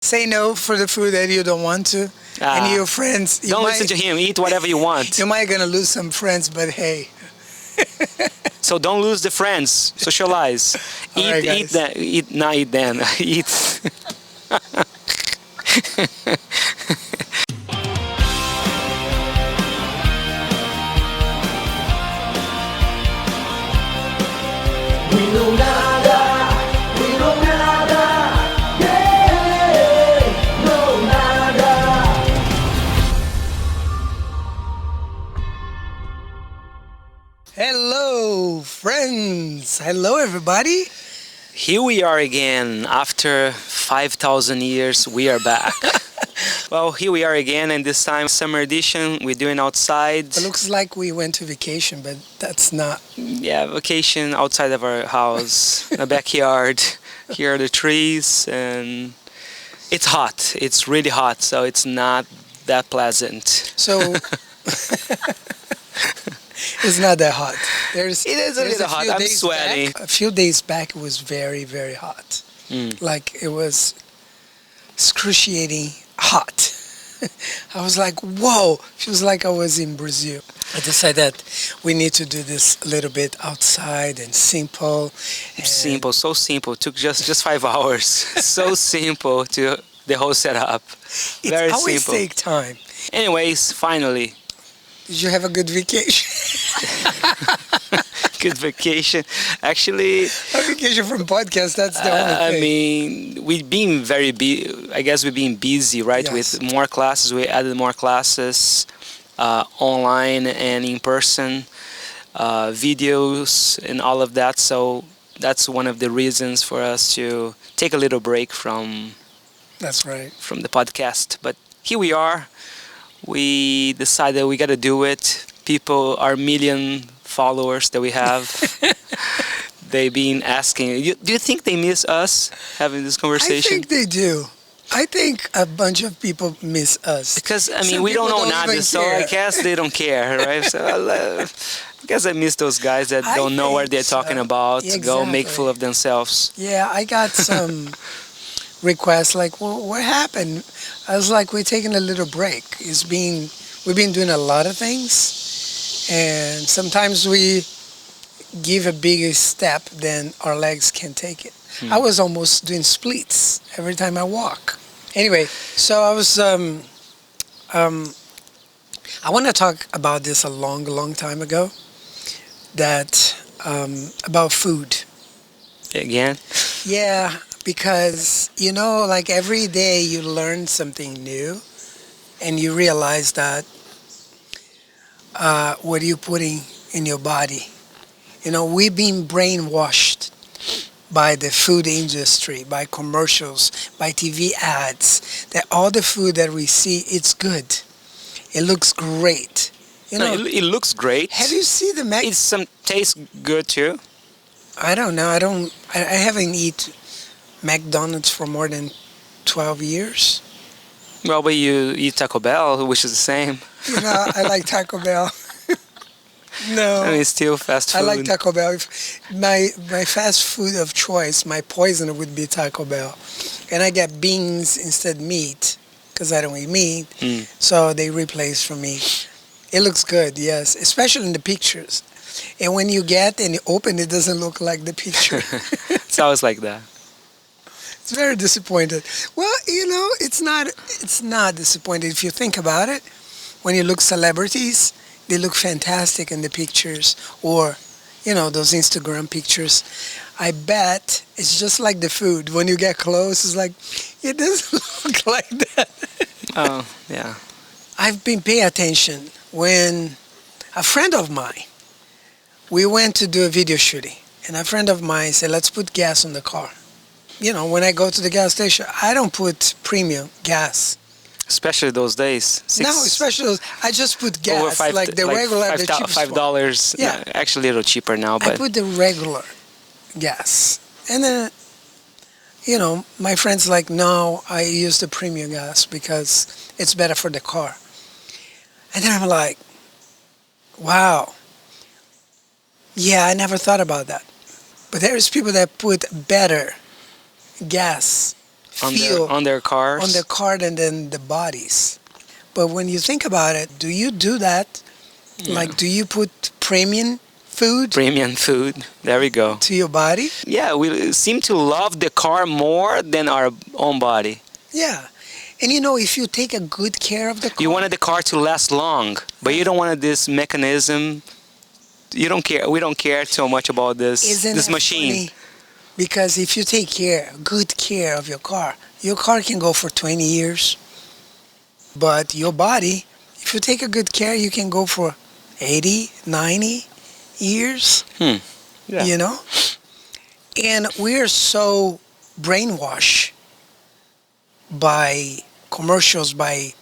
Say no for the food that you don't want to. And your friends, Don't listen to him. Eat whatever you want. you might gonna lose some friends, but hey. So don't lose the friends. Socialize. All right, Eat guys. them. Eat not eat them. Eat. We know nada, we know nada, yeah, no nada. Hello, friends. Hello, everybody. Here we are again. After 5,000 years, we are back. Well, here we are again, and this time summer edition. We're doing outside. It looks like we went to vacation, but that's not. Yeah, vacation outside of our house, the backyard. Here are the trees, and it's hot. It's really hot, so it's not that pleasant. So it's not that hot. There's It is a there's little hot. few I'm days sweating. back- a few days back, it was very, very hot. Like it was excruciating hot. I was like, whoa! Feels like I was in Brazil. I decided that we need to do this a little bit outside and simple. And Simple, so simple. Took just 5 hours. So simple to the whole setup. It Very always simple. take time. Anyways, finally, Did you have a good vacation? good vacation. Actually, A vacation from podcast. That's the only I thing. mean, we've been very I guess we've been busy, right? Yes. With more classes, we added more classes, online and in person, videos and all of that. So that's one of the reasons for us to take a little break from That's right. the podcast. But here we are. We decided we got to do it. People, our million followers that we have, they've been asking. Do you think they miss us having this I conversation? think they do. I think a bunch of people miss us. Because I mean, Some we don't people know don't nada, even so I care. guess they don't care, right? So I guess I miss those guys that I don't know what think they're talking so. about. Go make Exactly. fool of themselves. Yeah, I got some requests like, well, what happened? I was like, we're taking a little break. We've been doing a lot of things, and sometimes we give a bigger step than our legs can take it. I was almost doing splits every time I walk. Anyway, so I was, I want to talk about this a long, long time ago, that, about food. Again, Yeah, because, like every day you learn something new and you realize that what are you putting in your body? We've been brainwashed by the food industry, by commercials, by TV ads, that all the food that we see, it's good. It looks great. no, it looks great. Have you seen the It some tastes good too. I don't know. I haven't eaten McDonald's for more than 12 years. Well, but you eat Taco Bell, which is the same. I like Taco Bell. No, I mean, it's still fast food. I like Taco Bell. My fast food of choice, my poison would be Taco Bell. And I get beans instead meat because I don't eat meat. So they replace for me. It looks good, yes, especially in the pictures. And when you get and you open, it doesn't look like the picture. It's always like that. It's very disappointed. Well, it's not disappointed if you think about it. When you look celebrities, they look fantastic in the pictures, or those Instagram pictures. I bet it's just like the food. When you get close, it's like it doesn't look like that. Oh, yeah. I've been paying attention when a friend of mine, we went to do a video shooting, and a friend of mine said, let's put gas on the car. When I go to the gas station, I don't put premium gas. Especially those days. No, especially I just put gas, over five, like the regular, the cheapest one. $5. Yeah. Actually, a little cheaper now, I but put the regular gas. And then, my friend's like, no, I use the premium gas because it's better for the car. And then I'm like, wow. Yeah, I never thought about that. But there's people that put better gas feel on their cars. on the card and then the bodies. But when you think about it, do you do that? Yeah. Like, do you put premium food Premium food. There we go. to your body? Yeah, we seem to love the car more than our own body. Yeah. And you know, if you take a good care of the car, You wanted the car to last long, but you don't want this mechanism. You don't care. We don't care so much about this isn't this that machine. funny? Because if you take good care of your car can go for 20 years. But your body, if you take a good care, you can go for 80, 90 years, Yeah. you know? And we're so brainwashed by commercials, by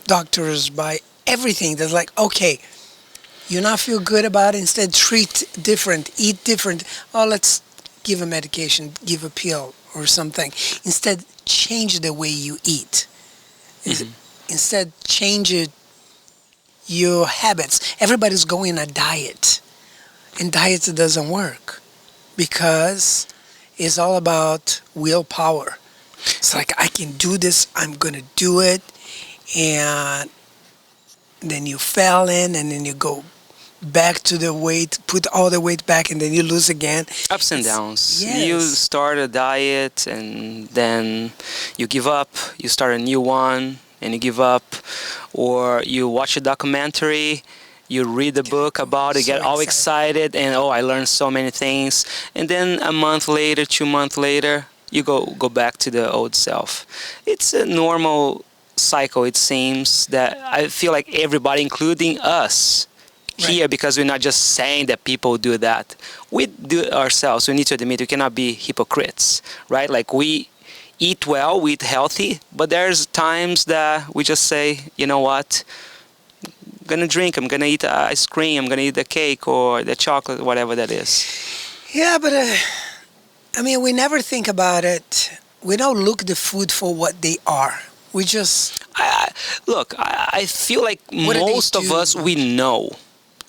doctors, by everything that's like, okay, you not feel good about it, instead treat different, eat different. Oh, let's give a medication, give a pill or something. Instead, change the way you eat. Instead, change your habits. Everybody's going on a diet, and diet doesn't work because it's all about willpower. It's like, I can do this, I'm going to do it, and then you fell in, and then you go back to the weight, put all the weight back, and then you lose again. Ups and downs. Yes. You start a diet and then you give up. You start a new one and you give up. Or you watch a documentary, you read a book about it, So get all excited, and oh, I learned so many things. And then a month later, 2 months later, you go back to the old self. It's a normal cycle, it seems, that I feel like everybody, including us, here, because we're not just saying that people do that. We do it ourselves. We need to admit we cannot be hypocrites, right? Like, we eat well, we eat healthy, but there's times that we just say, you know what, I'm gonna drink, I'm gonna eat ice cream, I'm gonna eat the cake or the chocolate, whatever that is. Yeah, but I mean, we never think about it. We don't look the food for what they are. We just, Look, I feel like What do they most of do? us, we know.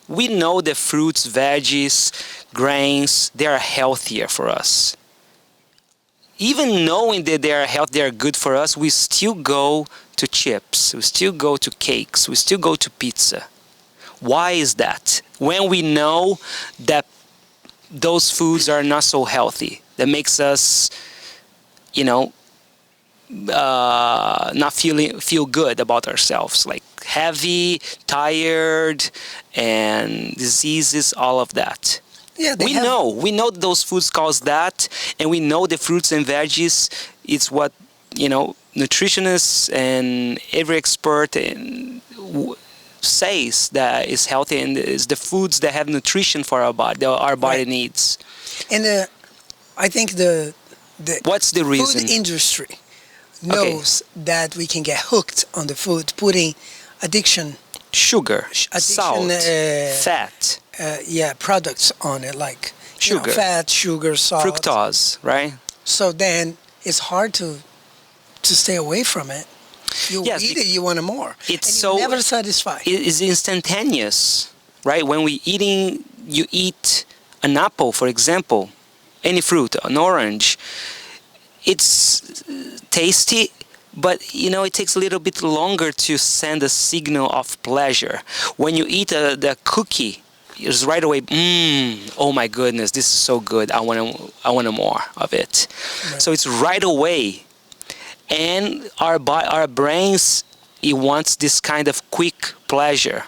We know that fruits, veggies, grains, they are healthier for us. Even knowing that they are healthy, they are good for us, we still go to chips, we still go to cakes, we still go to pizza. Why is that? When we know that those foods are not so healthy, that makes us, you know, not feel good about ourselves, like heavy, tired, and diseases, all of that. yeah, We know those foods cause that, and we know the fruits and veggies. It's what, you know, nutritionists and every expert says that is healthy, and is the foods that have nutrition for our body, our body needs. And I think the What's the reason? food industry knows that we can get hooked on the food, putting addiction, Sugar, addiction, salt, fat, products on it, like Sugar. fat, sugar, salt, fructose, right? So then it's hard to stay away from it. You Yes, eat it, you want more. it's and so- you're never satisfied. It is instantaneous, right? When you eat an apple, for example, any fruit, an orange, it's tasty, but you know, it takes a little bit longer to send a signal of pleasure. When you eat the cookie, it's right away, oh my goodness, this is so good, I want more of it. Right. So it's right away. And our brains, it wants this kind of quick pleasure.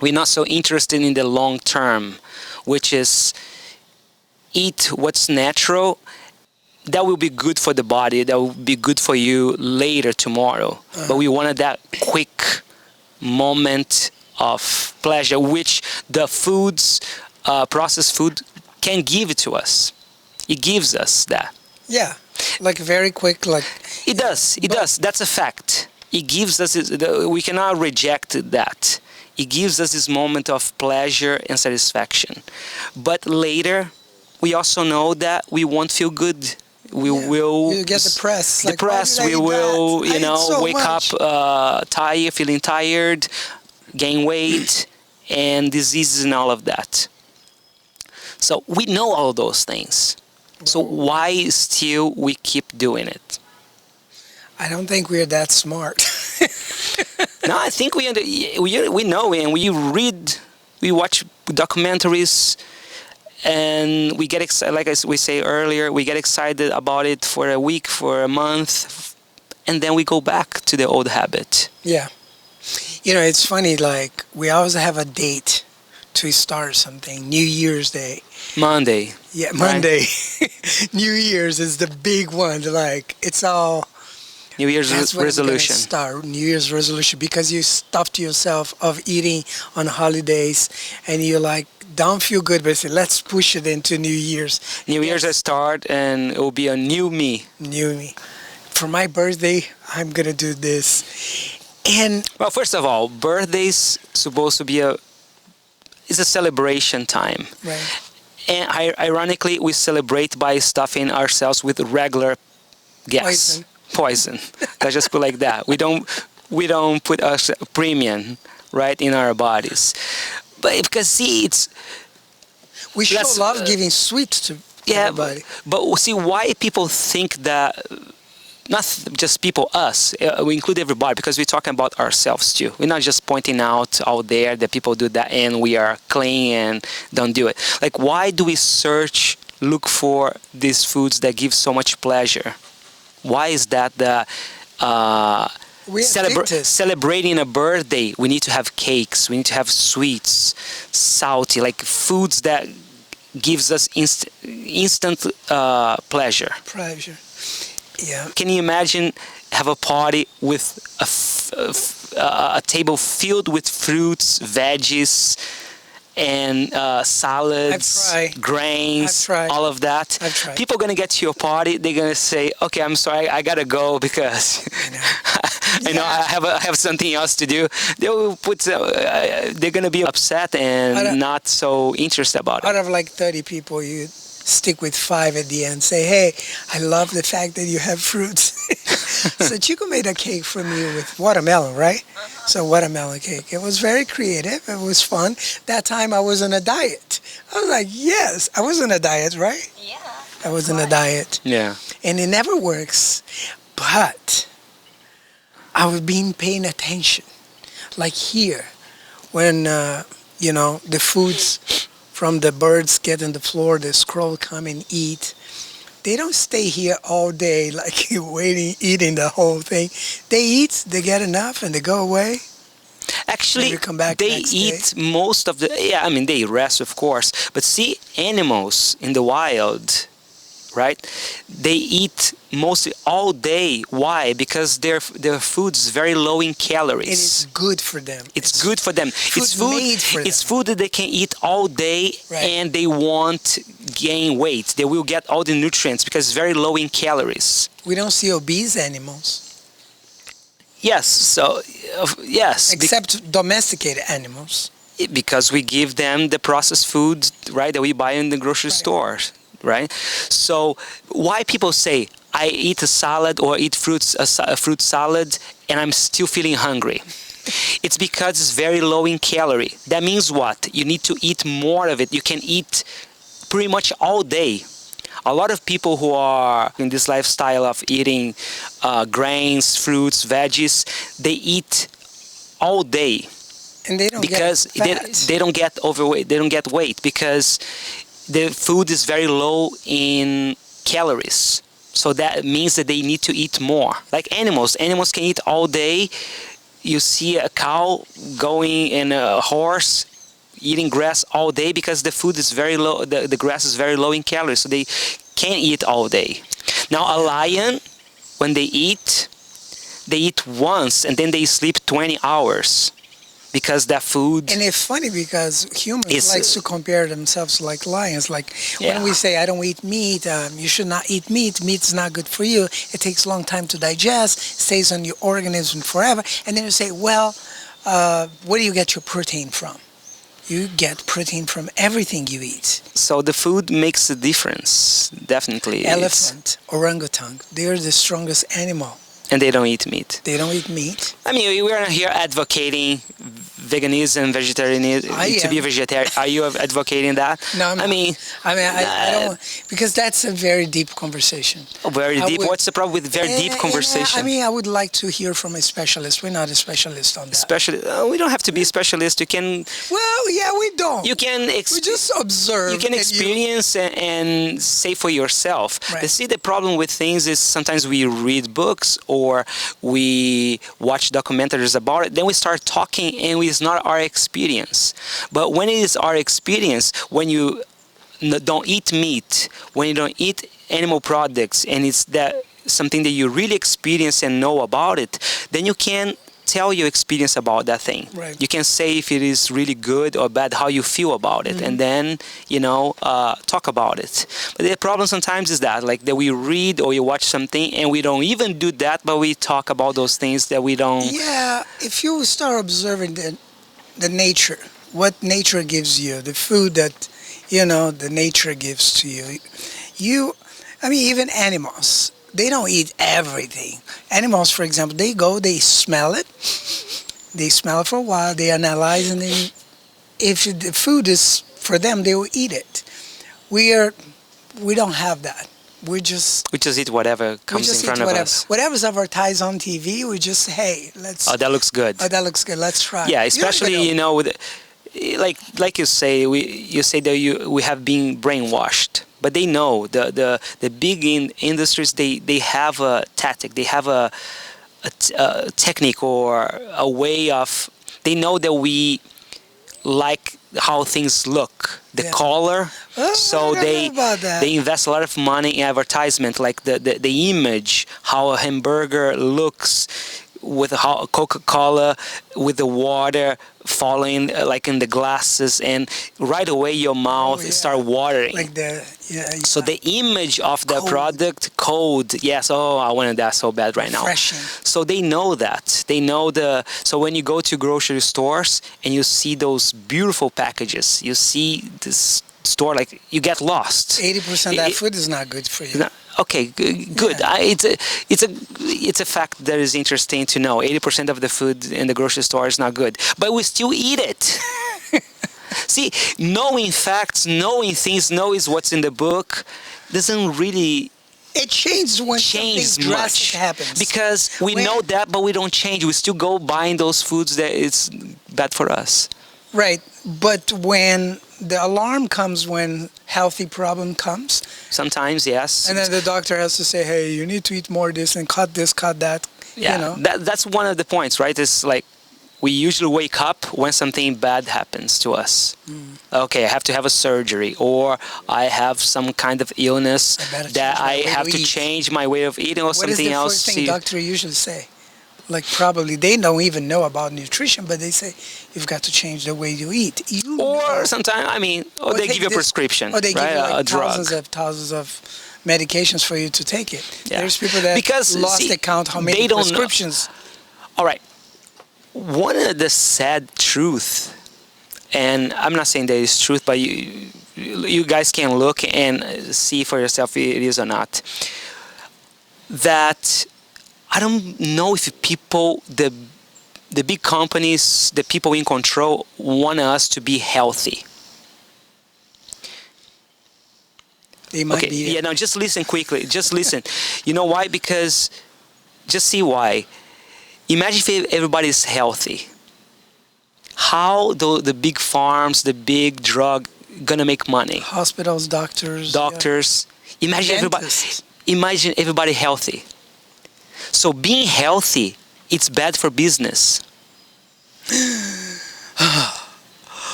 We're not so interested in the long term, which is eat what's natural. That will be good for the body. That will be good for you later, tomorrow. But we wanted that quick moment of pleasure, which the foods, processed food, can give it to us. It gives us that. Yeah, like very quick, like It does. It does. That's a fact. It gives us. We cannot reject that. It gives us this moment of pleasure and satisfaction. But later, we also know that we won't feel good. We will. you get depressed. Like, why Depressed. did I We eat will. that? I You ate know, so wake much. up tired, feeling tired, gain weight, and diseases and all of that. So we know all those things. So why still we keep doing it? I don't think we're that smart. No, I think we know, and we watch documentaries, and we get excited. Like we say earlier, we get excited about it for a week, for a month, and then we go back to the old habit. Yeah. It's funny, like, we always have a date to start something. New Year's Day. Monday. Yeah, Right. Monday. New Year's is the big one. Like, it's all... New Year's That's when I'm gonna resolution. start New Year's resolution, because you stuffed yourself of eating on holidays, and you're like, don't feel good, but say, let's push it into New Year's. New Year's I start, and it will be a new me. New me. For my birthday, I'm gonna do this. And Well, first of all, birthdays supposed to be it's a celebration time. right, And ironically, we celebrate by stuffing ourselves with regular gas, poison. Let's just put it like that. We don't put a premium right in our bodies, but because see, it's we show Let's, love giving sweets to yeah. everybody. But see why people think that. Not just people, us. We include everybody because we're talking about ourselves too. We're not just pointing out there that people do that and we are clean and don't do it. Like, why do we look for these foods that give so much pleasure? Why is that the We're addicted. celebrating a birthday? We need to have cakes. We need to have sweets, salty, like foods that gives us instant pleasure. Pleasure. Yeah. Can you imagine have a party with a table filled with fruits, veggies, and salads, I've tried. grains, I've tried. all of that? I've tried. People are gonna get to your party. They're gonna say, "Okay, I'm sorry, I gotta go because I know I have something else to do." They will put. They're gonna be upset and not so interested about Out it. of like 30 people, you stick with 5 at the end. Say, hey, I love the fact that you have fruits. So Chico made a cake for me with watermelon, right? So watermelon cake. It was very creative. It was fun. That time I was on a diet. I was like, yes, I was on a diet, right? Yeah. I was on a diet. Yeah. And it never works. But I was paying attention. Like here, when, the foods from the birds get on the floor, the squirrel come and eat. They don't stay here all day like waiting, eating the whole thing. They eat, they get enough, and they go away. Actually, Maybe come back they next eat most of the. Yeah, I mean they rest, of course. But see, animals in the wild, right? They eat mostly all day. Why? Because their food is very low in calories. It is good for them. It's good for them. It's food. made for It's them. food that they can eat all day, Right. and they won't gain weight. They will get all the nutrients because it's very low in calories. We don't see obese animals, Yes. So, yes. except domesticated animals. Because we give them the processed food, right, that we buy in the grocery Right. store, right? So why people say I eat a salad or eat a fruit salad and I'm still feeling hungry? It's because it's very low in calorie. That means what? You need to eat more of it. You can eat pretty much all day. A lot of people who are in this lifestyle of eating grains, fruits, veggies, they eat all day And they don't because get fat. they don't get overweight. They don't get weight because the food is very low in calories. So that means that they need to eat more. Like animals can eat all day. You see a cow going and a horse eating grass all day because the food is very low. The grass is very low in calories, so they can't eat all day. Now a lion, when they eat once and then they sleep 20 hours because that food. And it's funny because humans It's- like to compare themselves like lions. Like Yeah. when we say, I don't eat meat, you should not eat meat. Meat's not good for you. It takes a long time to digest, stays on your organism forever. And then you say, well, where do you get your protein from? You get protein from everything you eat. So the food makes a difference, definitely. It's- Elephant, orangutan, they're the strongest animal. And they don't eat meat. They don't eat meat. I mean, we are here advocating veganism, vegetarianism, to be am. vegetarian. Are you advocating that? No, I'm I not. mean, I don't, because that's a very deep conversation. very I deep. would- What's the problem with very deep conversation? I mean, I would like to hear from a specialist. We're not a specialist on that. Especially, we don't have to be a specialist. You can, Well, yeah, we don't. you can, We just observe. you can and experience and say for yourself. Right. You see, the problem with things is sometimes we read books or we watch documentaries about it, then we start talking and it's not our experience. But when it is our experience, when you don't eat meat, when you don't eat animal products, and it's that something that you really experience and know about it, then you can tell your experience about that thing. Right. You can say if it is really good or bad, how you feel about it, and then talk about it. But the problem sometimes is that, like, that we read or you watch something and we don't even do that, but we talk about those things that we don't. Yeah, if you start observing the nature, what nature gives you, the food that the nature gives to you, I mean, even animals, they don't eat everything. Animals, for example, they smell it, for a while, they analyze, and then if the food is for them, they will eat it. We don't have that. We just eat whatever comes in front of us. Whatever's advertised on TV, we just, hey, let's. Oh, that looks good. Oh, that looks good. Let's try. Yeah, You don't especially even know. with like you say, you say that we have been brainwashed, but they know the big industries, they have a tactic, they have a technique or a way of, they know that we like how things look, the Yeah. color. Oh, So I don't they know about that. they invest a lot of money in advertisement, like the image, how a hamburger looks, with how Coca-Cola, with the water falling like in the glasses, and right away your mouth yeah. start watering. Like So the image of the Cold. product, cold, yes, oh, I wanted that so bad right now. refreshing. So they know that. They know so when you go to grocery stores and you see those beautiful packages, you see this store, like, you get lost. 80% of that food is not good for you. No, okay, good. Yeah. It's a fact that is interesting to know. 80% of the food in the grocery store is not good, but we still eat it. See, knowing facts, knowing things, knowing what's in the book, doesn't really It changes when change something drastic much, happens. because we know that, but we don't change. We still go buying those foods that it's bad for us. Right, but when the alarm comes, when healthy problem comes, Sometimes, yes. and then the doctor has to say, hey, you need to eat more of this and cut this, cut that. Yeah, that's one of the points, right? It's like we usually wake up when something bad happens to us. Okay, I have to have a surgery, or I have some kind of illness better that change my I way have to to eat. change my way of eating, or What is something the else. first thing doctor usually say? Like, probably they don't even know about nutrition, but they say you've got to change the way you eat. Or sometimes, or they take give you a this- prescription, or they right? give you like a drug. thousands of medications for you to take it. Yeah. There's people that Because, lost see, count how many they don't know. prescriptions. All right. One of the sad truth, and I'm not saying that it's truth, but you guys can look and see for yourself if it is or not. That I don't know if people, the big companies, the people in control, want us to be healthy. They might Okay, be. yeah, no, just listen quickly. Just listen. You know why? Because, just see why. Imagine if everybody's healthy. How the big farms, the big drug, gonna make money? Hospitals, doctors. Doctors. Dentists. Imagine everybody healthy. So being healthy, it's bad for business.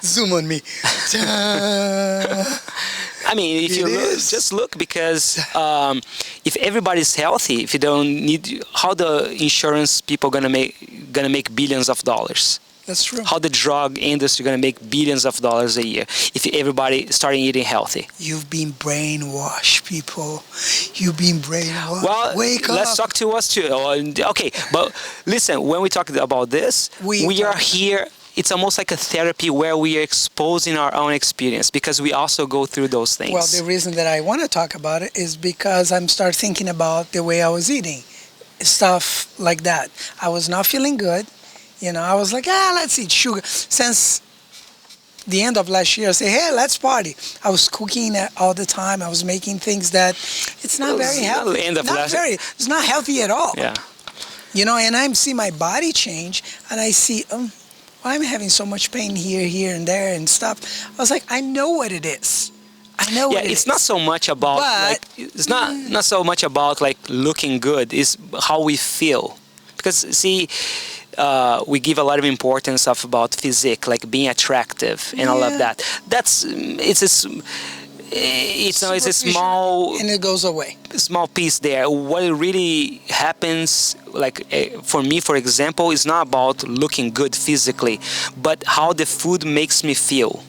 Zoom on me. I mean, if you look, is. just look, because if everybody's healthy, if you don't need, how the insurance people gonna make billions of dollars? That's true. How the drug industry gonna make billions of dollars a year if everybody starting eating healthy? You've been brainwashed, people. You've been brainwashed. Well, Wake let's up. talk to us too. Okay, but listen, when we talk about this, we are here. It's almost like a therapy where we are exposing our own experience, because we also go through those things. Well, the reason that I want to talk about it is because I'm start thinking about the way I was eating, stuff like that. I was not feeling good. I was like, let's eat sugar. Since the end of last year, I say, hey, let's party. I was cooking all the time. I was making things that it's not very healthy. It's not healthy at all. Yeah. And I see my body change, and I see, why I'm having so much pain here, and there, and stuff. I was like, I know what it is. I know what it is. It's not so much about it's not so much about like looking good. It's how we feel, because see, we give a lot of importance about physique, like being attractive and all of that. It's a small, and it goes away. Small piece there. What really happens, like for me, for example, is not about looking good physically, but how the food makes me feel.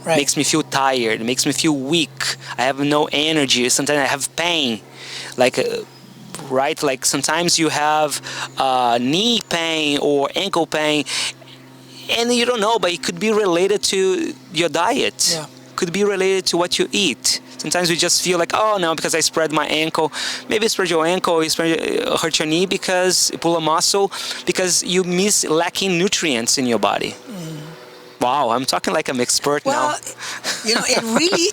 Right. Makes me feel tired, makes me feel weak. I have no energy. Sometimes I have pain, like sometimes you have knee pain or ankle pain, and you don't know, but it could be related to your diet. Yeah. Could be related to what you eat. Sometimes we just feel like, oh no, because I spread my ankle. Maybe spread your ankle, hurt your knee because you pull a muscle, because you lacking nutrients in your body. Wow, I'm talking like I'm expert now. It really,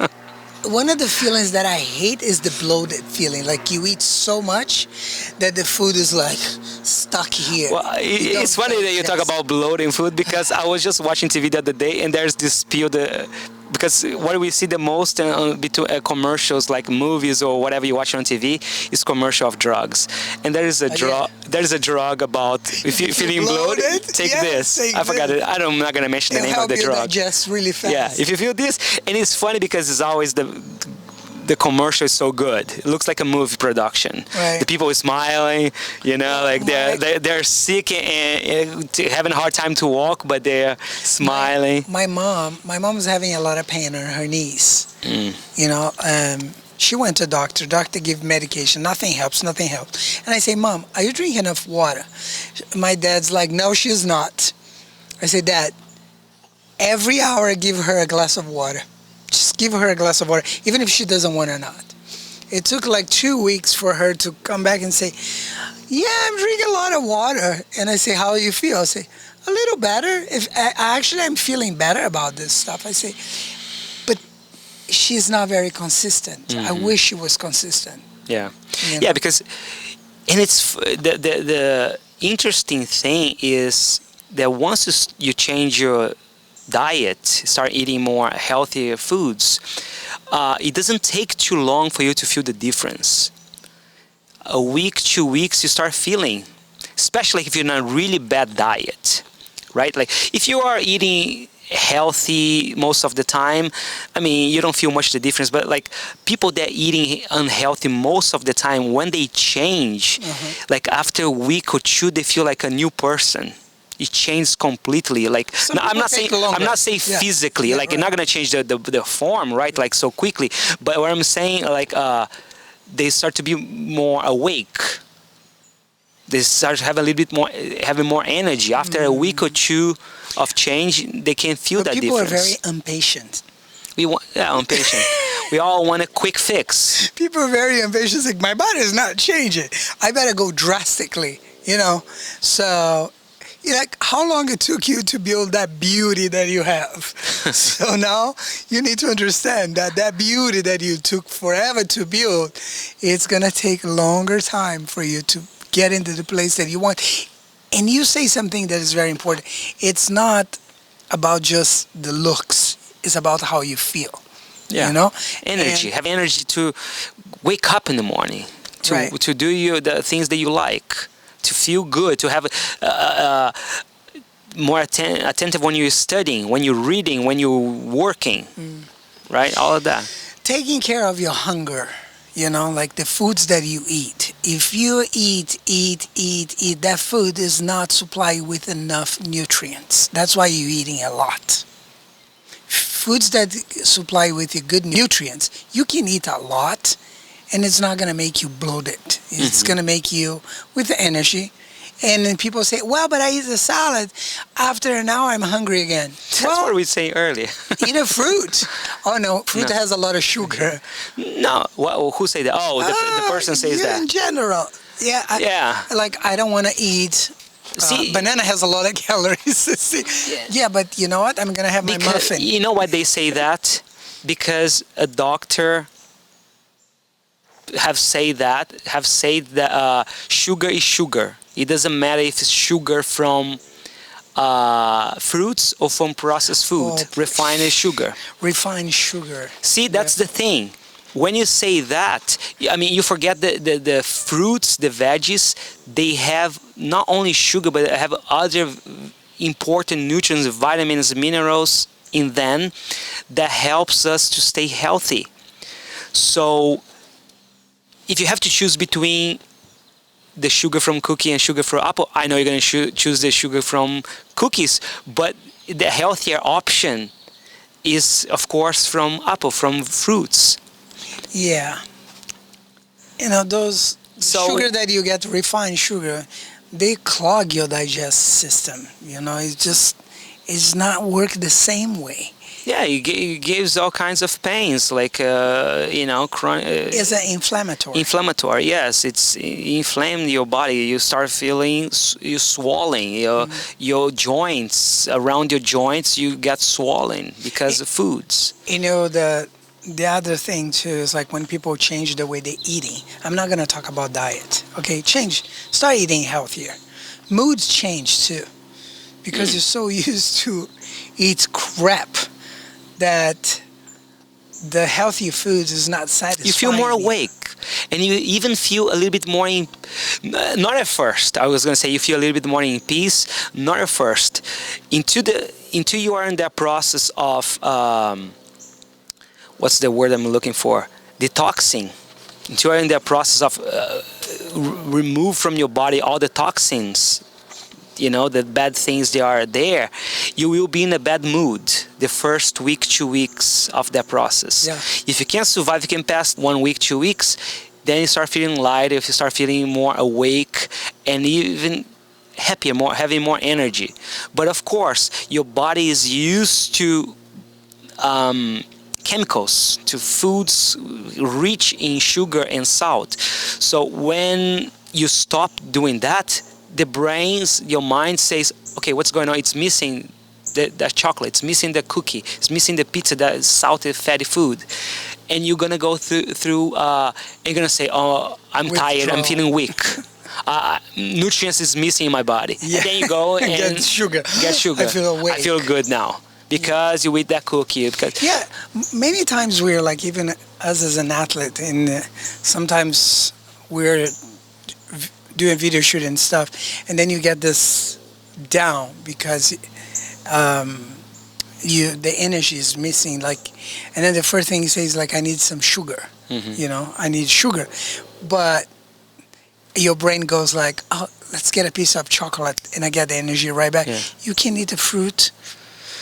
one of the feelings that I hate is the bloated feeling. Like you eat so much that the food is like stuck here. Well, it's funny that you talk about bloating food, because I was just watching TV the other day, and there's this spiel because what we see the most between commercials, like movies or whatever you watch on TV, is commercial of drugs. And there is a drug. There is a drug about if you're feeling bloated, take this. I forgot it. I'm not gonna mention the name of the drug. It'll digest really fast. Yeah, if you feel this, and it's funny because it's always the commercial is so good. It looks like a movie production. Right. The people are smiling, like they're sick and having a hard time to walk, but they're smiling. My mom was having a lot of pain on her knees. She went to doctor. Doctor gave medication. Nothing helps. And I say, Mom, are you drinking enough water? My dad's like, no, she's not. I say, Dad, every hour I give her a glass of water. Just give her a glass of water, even if she doesn't want it or not. It took like 2 weeks for her to come back and say, yeah, I'm drinking a lot of water. And I say, how do you feel? I say, a little better. I'm feeling better about this stuff. I say, but she's not very consistent. Mm-hmm. I wish she was consistent. Yeah. Yeah, because, and it's, the interesting thing is that once you change your diet, start eating more healthier foods, it doesn't take too long for you to feel the difference. A week, 2 weeks, you start feeling, especially if you're in a really bad diet, right? Like if you are eating healthy most of the time, you don't feel much the difference, but like people that eating unhealthy most of the time, when they change, like after a week or two, they feel like a new person. It changed completely. Like I'm not saying physically, like you're not gonna change the form, right? Like so quickly. But what I'm saying, like they start to be more awake. They start to have a little bit more, having more energy. After a week or two of change, they can feel that people difference. People are very impatient. Impatient. We all want a quick fix. People are very impatient. It's like, my body is not changing. I better go drastically, So, like how long it took you to build that beauty that you have. So now you need to understand that beauty that you took forever to build, it's going to take longer time for you to get into the place that you want. And you say something that is very important. It's not about just the looks. It's about how you feel. Yeah. Energy. Have energy to wake up in the morning, to do the things that you like. To feel good, to have more attentive when you're studying, when you're reading, when you're working, right? All of that. Taking care of your hunger, like the foods that you eat. If you eat, that food is not supplied with enough nutrients. That's why you're eating a lot. Foods that supply with your good nutrients, you can eat a lot, and it's not going to make you bloated. It's going to make you with the energy. And then people say, well, but I eat a salad. After an hour, I'm hungry again. That's what we were saying earlier. Eat a fruit. Oh, no, fruit has a lot of sugar. No, who say that? Oh, the person says that. In general. Yeah. I don't want to eat See, banana has a lot of calories. See? Yeah, but you know what? I'm gonna have my because muffin. you know why they say that? Because a doctor have said that sugar is sugar. It doesn't matter if it's sugar from fruits or from processed food. Oh, Refined sugar. Refined sugar. See, that's the thing. When you say that, I mean, you forget the fruits, the veggies, they have not only sugar, but they have other important nutrients, vitamins, minerals in them that helps us to stay healthy. So if you have to choose between the sugar from cookie and sugar from apple, I know you're going to choose the sugar from cookies, but the healthier option is, of course, from apple, from fruits. Yeah. You know, those sugar that you get, refined sugar, they clog your digest system. You know, it's not work the same way. Yeah, it gives all kinds of pains, like It's an inflammatory. inflammatory. Yes, it's inflamed your body. You start feeling you swelling. Your joints around your joints, you get swollen because of foods. You know, the other thing too is like when people change the way they're eating. I'm not gonna talk about diet. Okay, start eating healthier. Moods change too, because you're so used to eat crap that the healthy foods is not satisfying. You feel more awake, and you even feel a little bit more not at first. I was going to say you feel a little bit more in peace. Not at first. Into you are in that process of what's the word I'm looking for? Detoxing. Until you are in that process of remove from your body all the toxins. You know, the bad things they are there, you will be in a bad mood the first week, 2 weeks of that process. Yeah. If you can't survive, you can pass 1 week, 2 weeks, then you start feeling lighter, if you start feeling more awake and even happier, having more energy. But of course, your body is used to chemicals, to foods rich in sugar and salt. So when you stop doing that, the your mind says, okay, what's going on? It's missing the chocolate, it's missing the cookie, it's missing the pizza, that salty, fatty food. And you're going to go through and you're going to say, oh, I'm tired, I'm feeling weak. Nutrients is missing in my body. Yeah. And then you go and get sugar. I feel awake. I feel good now because you eat that cookie. Yeah, many times we're like, even us as an athlete, and sometimes we're doing video shoot and stuff, and then you get this down because the energy is missing. Like, and then the first thing you say is like, I need some sugar. You know, I need sugar, but your brain goes like, oh, let's get a piece of chocolate, and I get the energy right back. Yeah. You can eat a fruit,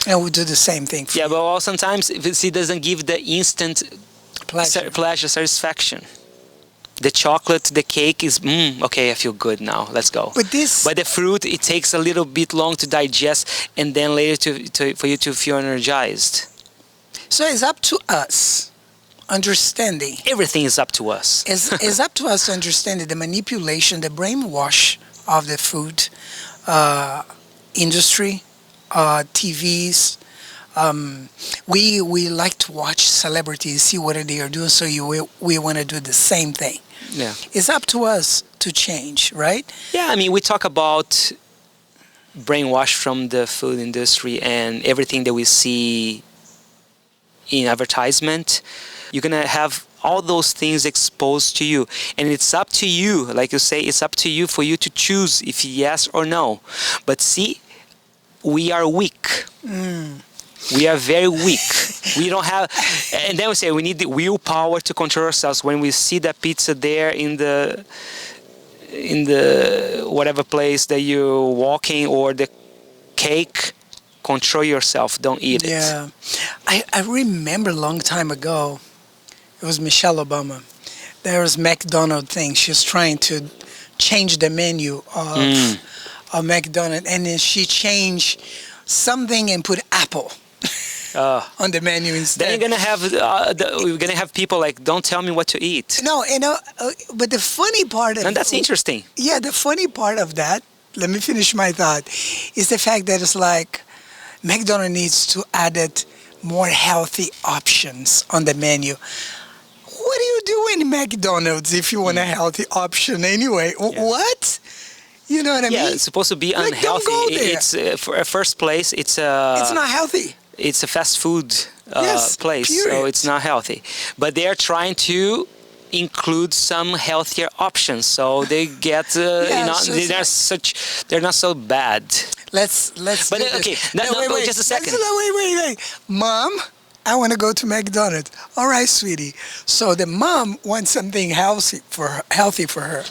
and we'll do the same thing. For you. But also sometimes it doesn't give the instant pleasure, satisfaction. The chocolate, the cake is, okay, I feel good now, let's go. But the fruit, it takes a little bit long to digest, and then later for you to feel energized. So it's up to us understanding. Everything is up to us. It's up to us to understand the manipulation, the brainwash of the food industry, TVs. We like to watch celebrities, see what they are doing, so we want to do the same thing. Yeah. It's up to us to change, right? Yeah, I mean, we talk about brainwash from the food industry and everything that we see in advertisement. You're going to have all those things exposed to you. And it's up to you, like you say, it's up to you for you to choose if yes or no. But see, we are weak. We are very weak. We don't have, and then we say we need the willpower to control ourselves. When we see that pizza there in the whatever place that you're walking, or the cake, control yourself. Don't eat it. Yeah, I remember a long time ago. It was Michelle Obama. There was McDonald's thing. She was trying to change the menu of McDonald's, and then she changed something and put apple. On the menu instead. Then we're gonna have people like, don't tell me what to eat. No, but the funny part of and that's interesting. Yeah, the funny part of that let me finish my thought. Is the fact that it's like McDonald's needs to add it more healthy options on the menu. What do you do in McDonald's if you want a healthy option anyway? Yeah. What? You know what I Yeah, mean? it's supposed to be Like, don't unhealthy. go there. It's for a first place. It's It's a not healthy. fast food Yes, place, so period. it's not healthy. But they are trying to include some healthier options, so they get Yeah, so it's they're not so bad. Let's But do this. okay, no, just a second. Wait. Mom, I want to go to McDonald's. All right, sweetie. So the mom wants something healthy for her,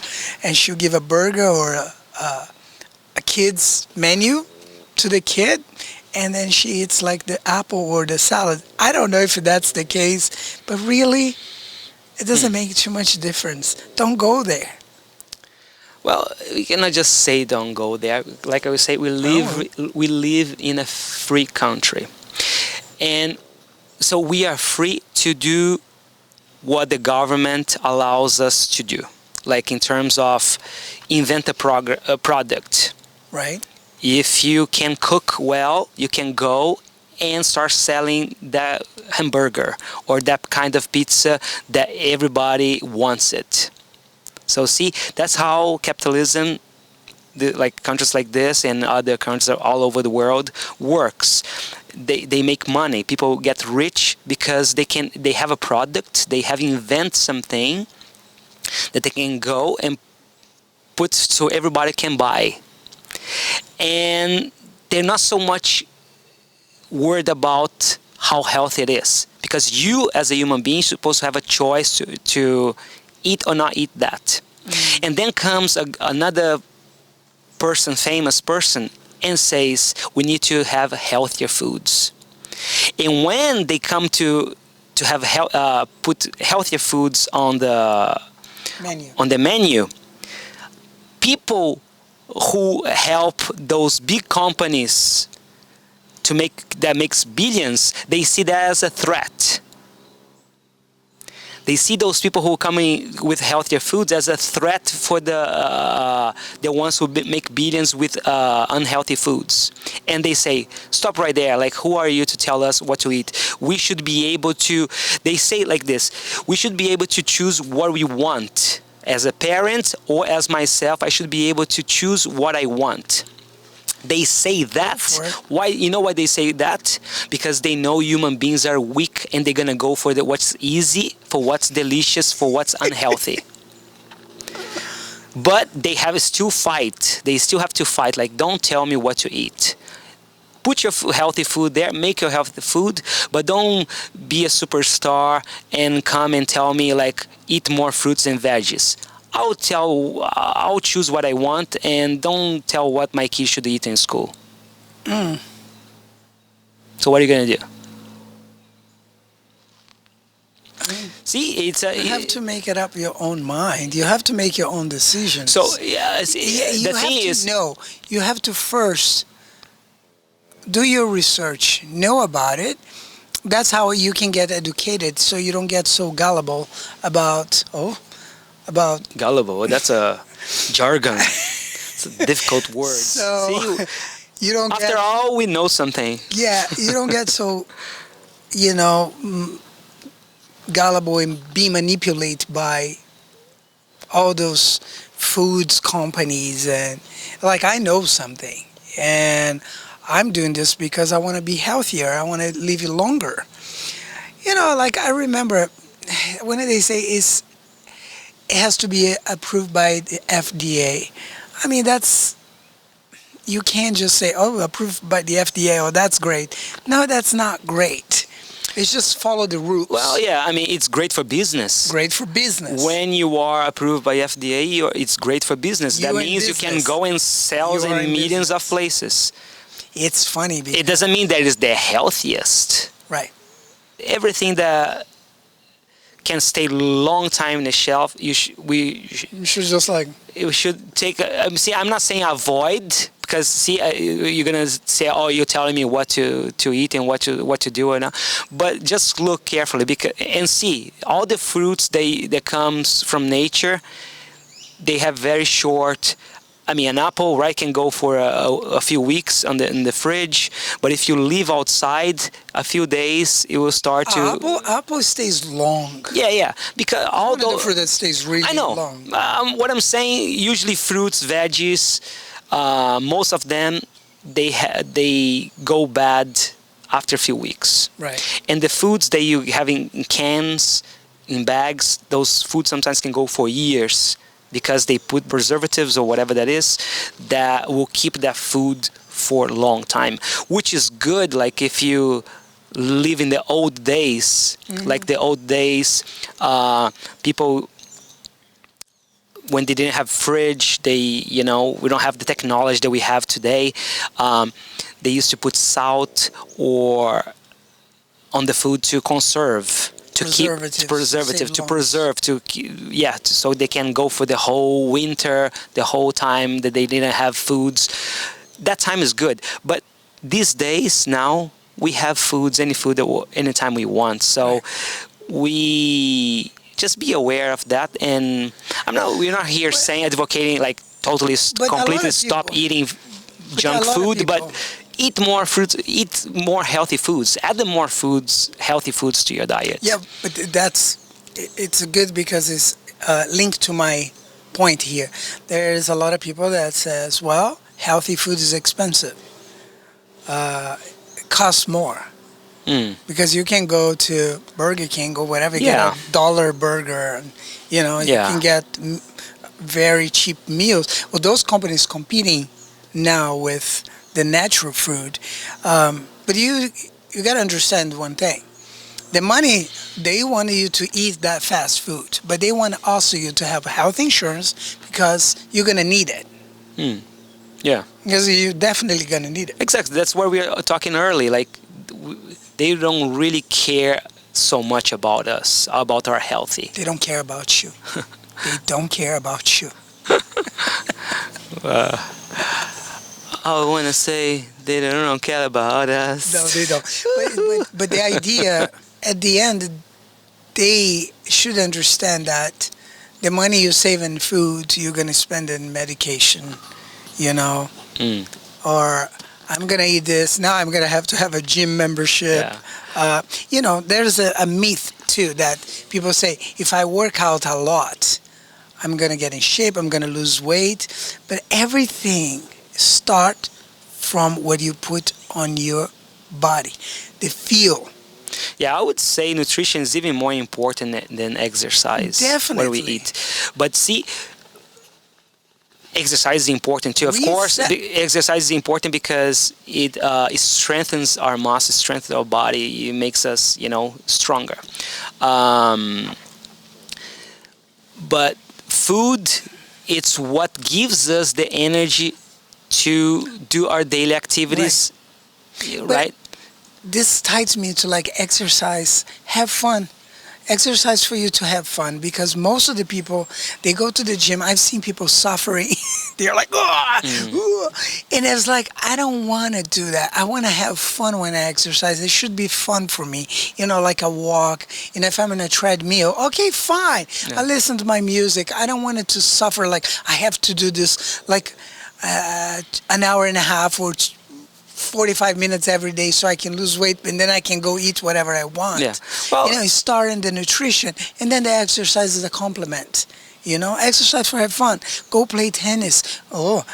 and she'll give a burger or a kid's menu to the kid, and then she eats like the apple or the salad. I don't know if that's the case, but really, it doesn't make too much difference. Don't go there. Well, we cannot just say don't go there. Like I would say, we live in a free country, and so we are free to do what the government allows us to do, like in terms of invent a product. Right? If you can cook well, you can go and start selling that hamburger or that kind of pizza that everybody wants it. So see, that's how capitalism, like countries like this and other countries all over the world, works. They make money. People get rich because they have a product, they have invent something that they can go and put so everybody can buy. And they're not so much worried about how healthy it is, because you as a human being are supposed to have a choice to eat or not eat that. And then comes another person, famous person, and says we need to have healthier foods. And when they come to have put healthier foods on the menu, people who help those big companies that makes billions, they see that as a threat. They see those people who are coming with healthier foods as a threat for the ones who make billions with unhealthy foods. And they say, stop right there. Like, who are you to tell us what to eat? We should be able to, they say it like this, we should be able to choose what we want. As a parent or as myself, I should be able to choose what I want. They say that. Why? You know why they say that? Because they know human beings are weak and they're gonna go for what's easy, for what's delicious, for what's unhealthy. But they still fight. They still have to fight. Like, don't tell me what to eat. Put your healthy food there, make your healthy food, but don't be a superstar and come and tell me like eat more fruits and veggies. I'll choose what I want and don't tell what my kids should eat in school. So what are you gonna do? See, You have to make it up your own mind. You have to make your own decisions. So You have to first do your research, know about it. That's how you can get educated, so you don't get so gullible about gullible. That's a jargon. It's a difficult word. So See, you don't. after all, we know something. Yeah, you don't get so, gullible and be manipulated by all those foods companies. And like, I know something, and I'm doing this because I want to be healthier. I want to live longer. Like, I remember when they say it has to be approved by the FDA. I mean, you can't just say, oh, approved by the FDA, oh, that's great. No, that's not great. It's just follow the rules. Well, yeah, I mean, it's great for business. Great for business. When you are approved by FDA, it's great for business. That means you can go and sell in millions of places. It's funny because it doesn't mean that it's the healthiest. Right. Everything that can stay long time in the shelf, you should just like... You should take... see, I'm not saying avoid, because see, you're gonna say, oh, you're telling me what to eat and what to do or not. But just look carefully and see all the fruits that comes from nature. They have very short I mean, an apple, right, can go for a few weeks in the fridge, but if you leave outside a few days, it will start to. Apple stays long. Yeah, because One of although the fruit that stays really I know long. what I'm saying, usually fruits, veggies, most of them they go bad after a few weeks. Right. And the foods that you have in cans, in bags, those foods sometimes can go for years because they put preservatives or whatever that is that will keep that food for a long time, which is good. Like if you live in the old days, like the old days, people when they didn't have fridge, we don't have the technology that we have today. They used to put salt or on the food to conserve, to keep so they can go for the whole winter, the whole time that they didn't have foods. That time is good, but these days now we have foods, anytime we want. So we just be aware of that, and we're not here saying advocating like totally completely stop eating junk food, but eat more fruits, eat more healthy foods, add more healthy foods to your diet. Yeah, but it's good because it's linked to my point here. There's a lot of people that says, well, healthy food is expensive. It costs more. Because you can go to Burger King or whatever, get a $1 burger, and, you can get very cheap meals. Well, those companies competing now with the natural food. But you got to understand one thing. The money, they want you to eat that fast food, but they want also you to have health insurance because you're going to need it. Yeah. Because you're definitely going to need it. Exactly. That's what we were talking early. Like, they don't really care so much about us, about our healthy. They don't care about you. They don't care about you. I want to say they don't care about us. No, they don't. But the idea, at the end, they should understand that the money you save in food, you're going to spend in medication, or I'm going to eat this. Now I'm going to have a gym membership. Yeah. There's a myth, too, that people say, if I work out a lot, I'm going to get in shape, I'm going to lose weight. But everything start from what you put on your body, the feel. Yeah, I would say nutrition is even more important than exercise. Definitely. What we eat. But see, exercise is important too. Of course, exercise is important because it strengthens our muscles, strengthens our body. It makes us, stronger. But food, it's what gives us the energy to do our daily activities, right? This ties me to like exercise, have fun. Exercise for you to have fun, because most of the people, they go to the gym. I've seen people suffering. They're like, and it's like, I don't want to do that. I want to have fun when I exercise. It should be fun for me, like a walk. And if I'm in a treadmill, okay, fine. I listen to my music. I don't want it to suffer like I have to do this like an hour and a half or 45 minutes every day so I can lose weight, and then I can go eat whatever I want. Yeah. Well, Start in the nutrition, and then the exercise is a complement. Exercise for have fun. Go play tennis. Go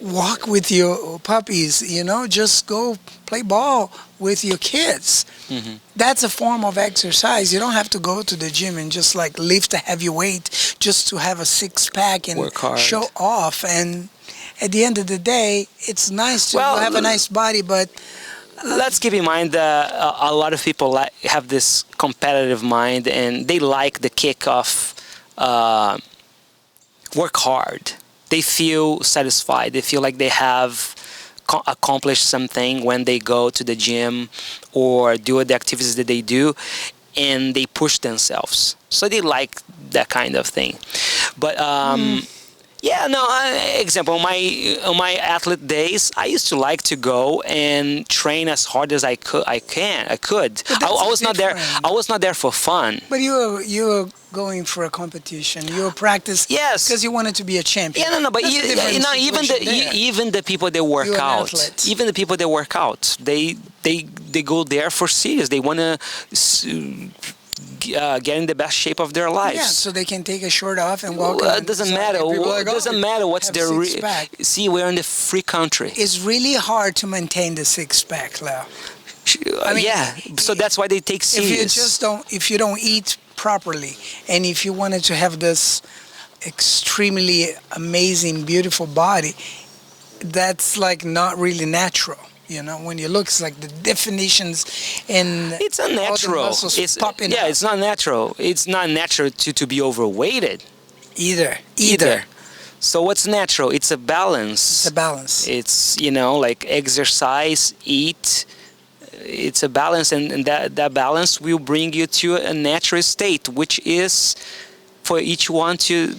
walk with your puppies. Just go play ball with your kids. Mm-hmm. That's a form of exercise. You don't have to go to the gym and just like lift a heavy weight just to have a six pack and work hard, show off. And at the end of the day, it's nice to have a nice body, but let's keep in mind that a lot of people have this competitive mind, and they like the kick of work hard. They feel satisfied. They feel like they have accomplished something when they go to the gym or do the activities that they do, and they push themselves. So they like that kind of thing. But Yeah, no. Example, on my athlete days, I used to like to go and train as hard as I could. I could. But I, that's I was not there. different. I was not there for fun. But you were going for a competition. You were practice Yes. because you wanted to be a champion. Yeah, no, no, but That's a different even the situation there. even the people that work You're an out, athlete. even the people that work out, they go there for serious. They want to get in the best shape of their lives. Yeah, so they can take a shirt off and walk. Well, on it doesn't society. matter. People are It like, doesn't "Oh, matter what's have their. six-pack." See, we're in the free country. It's really hard to maintain the six pack, Leo. I mean, yeah, so that's why they take serious. If you don't eat properly, and if you wanted to have this extremely amazing, beautiful body, that's like not really natural. You know, when you look, it's like the definitions and It's all the unnatural. muscles It's popping yeah, out. it's not natural. It's not natural to be overweighted Either. So what's natural? It's a It's balance. a balance. It's like exercise, eat. It's a balance, and that balance will bring you to a natural state, which is for each one to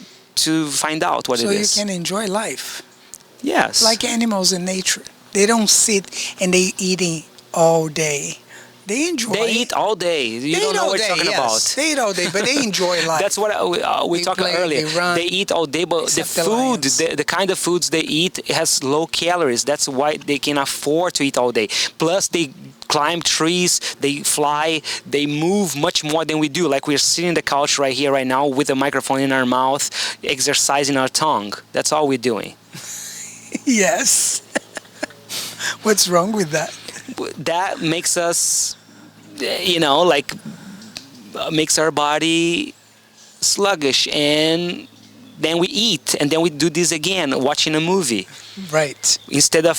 find out what So it you is. can enjoy life. Yes. Like animals in nature. They don't sit and they eating all day. They enjoy. they eat all day. You They don't eat know all what you're day, talking yes. about. They eat all day, but they enjoy life. That's what we They talked play, earlier. they run, eat all day, but the except the food, lions. the kind of foods they eat has low calories. That's why they can afford to eat all day. Plus, they climb trees, they fly, they move much more than we do. Like we're sitting on the couch right here, right now, with a microphone in our mouth, exercising our tongue. That's all we're doing. Yes. What's wrong with that? That makes us, makes our body sluggish, and then we eat, and then we do this again, watching a movie. Right. Instead of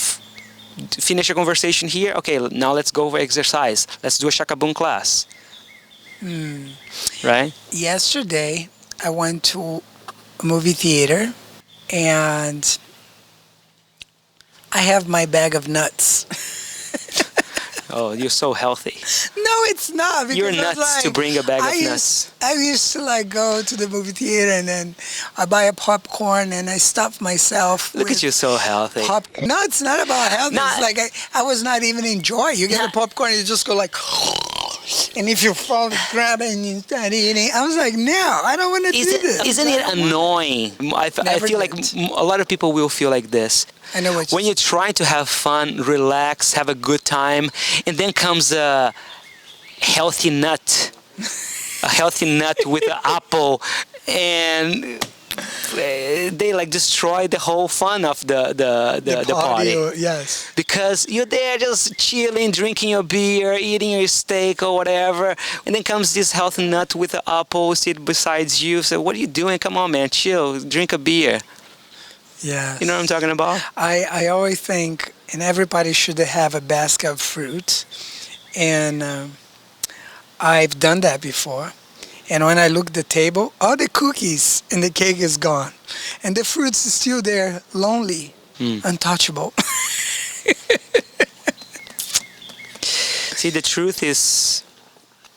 finish a conversation here, okay, now let's go for exercise. Let's do a shakaboom class. Right? Yesterday, I went to a movie theater and I have my bag of nuts. Oh, you're so healthy. No, it's not. Because You're I was nuts to like- bring a bag of I used- nuts. I used to like go to the movie theater and then I buy a popcorn and I stuff myself. Look with at you, so healthy. No, it's not about health. Nah. It's like I was not even enjoying. You get a popcorn, you just go like, and if you fall, grab it and you start eating. I was like, no, I don't want to do this. Isn't it annoying? I Never feel like did. a lot of people will feel like this. I know what When you're trying to have fun, relax, have a good time, and then comes a healthy nut, with an apple, and they like destroy the whole fun of the party. Yes. Because you're there just chilling, drinking your beer, eating your steak or whatever, and then comes this healthy nut with an apple sit beside you. So what are you doing? Come on, man, chill, drink a beer. Yes. You know what I'm talking about? I always think, and everybody should have a basket of fruit, and I've done that before. And when I look at the table, all the cookies and the cake is gone, and the fruits is still there, lonely, untouchable. See, the truth is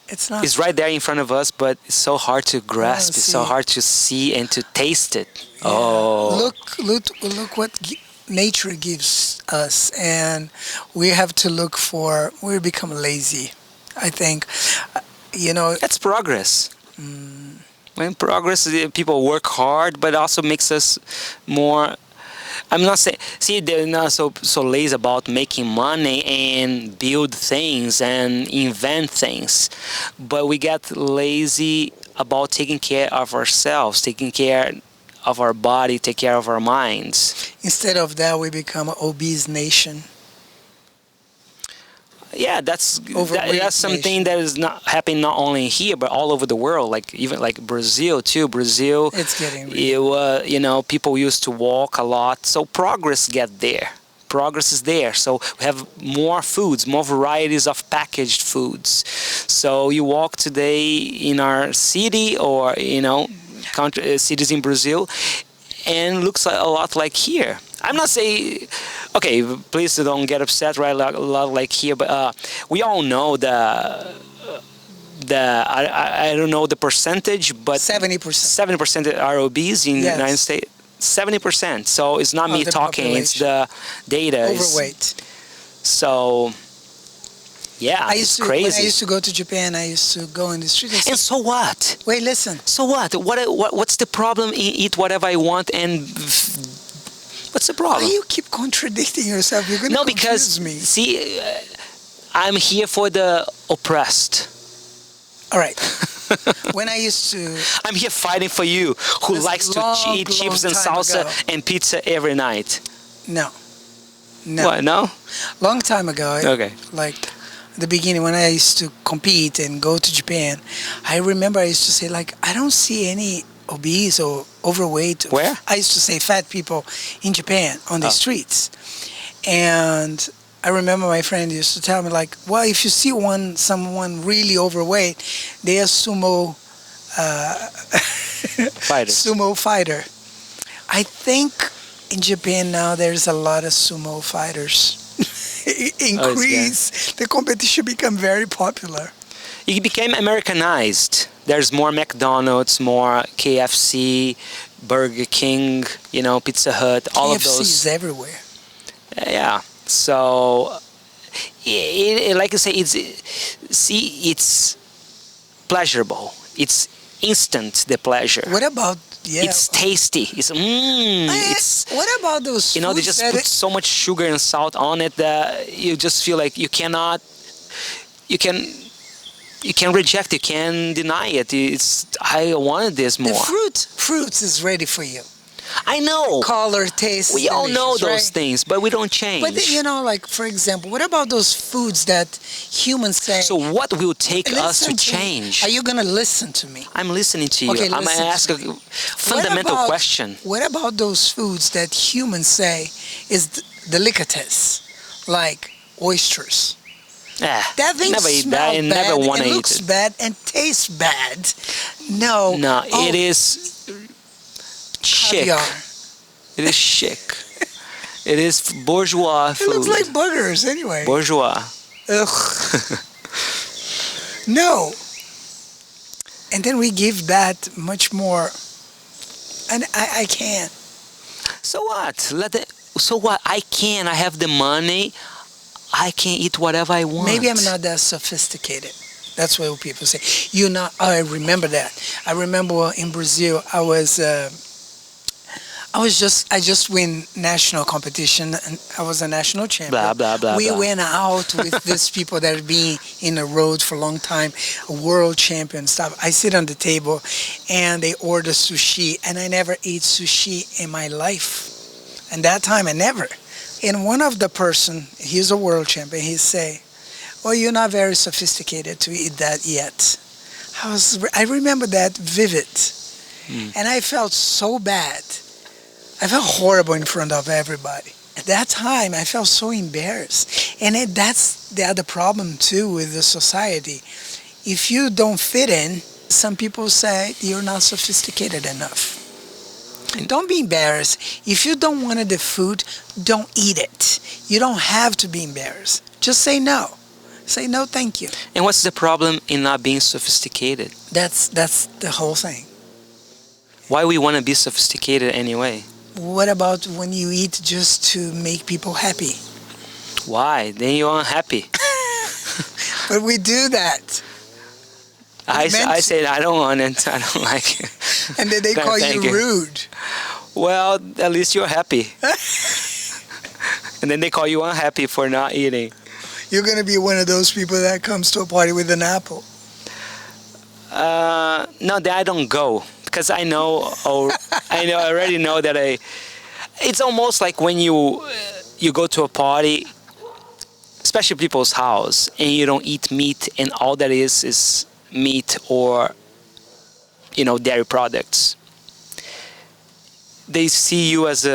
It's not. right there in front of us, but it's so hard to grasp. It's so see. hard to see and to taste it. Yeah. Oh, Look what nature gives us, and we have to look for. We become lazy, I think. that's progress. When progress, people work hard, but also makes us more. I'm not saying. See, they're not so lazy about making money and build things and invent things, but we get lazy about taking care of ourselves, taking care of our body, take care of our minds. Instead of that, we become an obese nation. Yeah, that's Overweight something that is not happening not only here but all over the world. Like even like Brazil too. Brazil, It's getting really people used to walk a lot, so progress get there. Progress is there, so we have more foods, more varieties of packaged foods. So you walk today in our city or cities in Brazil, and looks a lot like here. I'm not saying, okay, please don't get upset, right? A lot like here, but we all know I don't know the percentage, but 70%. 70% are obese in the Yes. United States. 70%. So it's not Of me the talking; it's population. the data. Overweight. So yeah, I it's used to when I crazy. used to go to Japan. I used to go in the street and say, And so what? "Wait, listen. So what? What's the problem? Eat whatever I want, and what's the Why problem? you keep contradicting yourself? You're gonna No, confuse because me." see, I'm here for the oppressed. All right. When I used to, I'm here fighting for you, who That's likes to long, eat chips long and time salsa ago. and pizza every night. no, What? No? long time ago, Okay. like the beginning when I used to compete and go to Japan, I remember I used to say like, I don't see any obese or overweight. Where? I used to say fat people in Japan on the Oh. streets, and I remember my friend used to tell me like, well, if you see someone really overweight, they are sumo Fighters. sumo fighter. I think in Japan now there's a lot of sumo fighters. Increase the competition become very popular. It became Americanized. There's more McDonald's, more KFC, Burger King, Pizza Hut, all of KFC those. is everywhere. Yeah. So, like I say, it's pleasurable. It's instant, the pleasure. What about It's tasty. It's what about those they foods just that put so much sugar and salt on it that you just feel like you can reject, you can deny it. I wanted this the more. fruits is ready for you. I know. Color, taste. We all know delicious, those right? things, but we don't change. But like for example, what about those foods that humans say? So what will take us to Listen me. change? Are you gonna listen to me? I'm listening to you. Okay, I'm going listen to ask to a me. fundamental question. What about those foods that humans say is delicatessen, like oysters? That thing never eat smells that. I bad. never want to It eat looks it. bad and tastes bad. No. No, Oh, it is chic. caviar. It is chic. It is bourgeois It food. looks like boogers anyway. Bourgeois. Ugh. No. And then we give that much more. And I can't. So what? So what? I have the money. I can eat whatever I want. Maybe I'm not that sophisticated. That's what people say. You're not. I remember that. I remember in Brazil, I just win national competition and I was a national champion. Blah, blah, blah, We blah. went out with these people that have been in the road for a long time, a world champion stuff. I sit on the table and they order sushi and I never ate sushi in my life. And that time I never. And one of the person, he's a world champion, he say, well, you're not very sophisticated to eat that yet. I remember that vivid. And I felt so bad. I felt horrible in front of everybody. At that time, I felt so embarrassed. And that's the other problem, too, with the society. If you don't fit in, some people say you're not sophisticated enough. Don't be embarrassed. If you don't want the food, don't eat it. You don't have to be embarrassed. Just say no. Say no, thank you. And what's the problem in not being sophisticated? That's the whole thing. Why we want to be sophisticated anyway? What about when you eat just to make people happy? Why? Then you're unhappy. But we do that. I meant- said I don't want it. I don't like it. And then they call Thank you rude. Well, at least you're happy. And then they call you unhappy for not eating. You're going to be one of those people that comes to a party with an apple. No, that I don't go because I already know that it's almost like when you go to a party, especially people's house, and you don't eat meat, and all that is meat or dairy products. They see you as